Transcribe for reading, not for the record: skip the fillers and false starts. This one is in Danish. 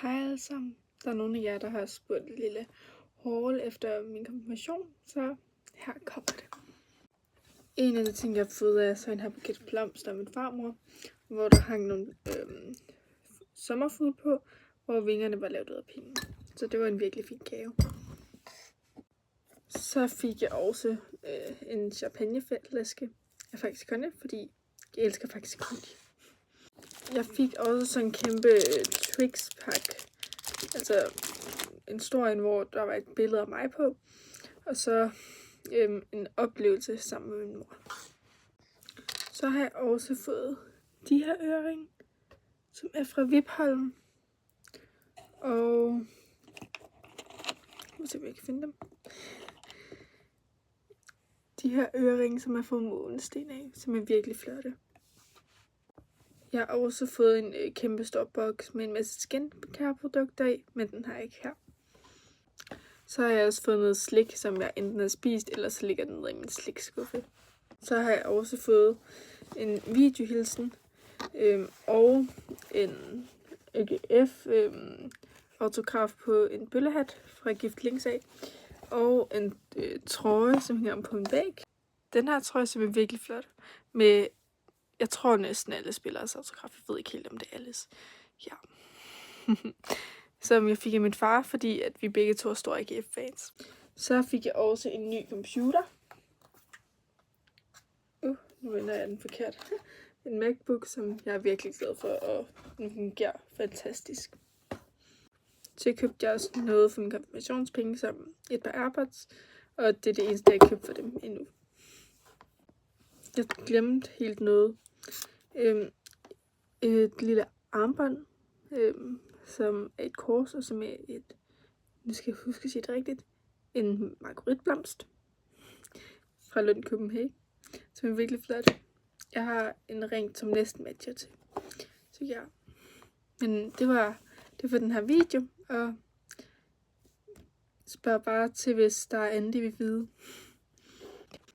Hej alle sammen. Der er nogle af jer, der har spurgt et lille haul efter min konfirmation, så her kommer det. En af de ting, jeg har fået, er så en her buket blomster af min farmor, hvor der hang nogle sommerfugle på, hvor vingerne var lavet ud af pinde. Så det var en virkelig fin gave. Så fik jeg også en champagneflaske af faktisk konje, fordi jeg elsker faktisk konje. Jeg fik også sådan en kæmpe Twix-pakke. Altså en stor en, hvor der var et billede af mig på. Og så en oplevelse sammen med min mor. Så har jeg også fået de her øreringe, som er fra Vipholm. Og nu ser vi, jeg kan finde dem. De her øreringe, som er fra månesten af, som er virkelig flotte. Jeg har også fået en kæmpe stor boks med en masse skincare-produkter i, men den har jeg ikke her. Så har jeg også fået noget slik, som jeg enten har spist, eller så ligger den nede i min slikskuffe. Så har jeg også fået en videohilsen og en AGF autograf på en bøllehat fra Gift Links af. Og en trøje, som hænger på en væg. Den her trøje, som er virkelig flot. Med, jeg tror næsten alle spilleres autograf. Jeg ved ikke helt, om det er alles. Ja. Som jeg fik af min far, fordi at vi begge to er store AGF-fans. Så fik jeg også en ny computer. Nu vender jeg den forkert. En MacBook, som jeg er virkelig glad for, og den fungerer fantastisk. Så købte jeg også noget for min konfirmationspenge, som et par AirPods, og det er det eneste, jeg har købt for dem endnu. Jeg glemte helt noget. Et lille armbånd, som er et kors, og som er et, nu skal jeg huske at sige det rigtigt, en margueritblomst fra Lund Copenhagen, som er virkelig flot. Jeg har en ring, som næsten matcher til. Så ja, men det var den her video, og spørg bare til, hvis der er andet, I vil vide.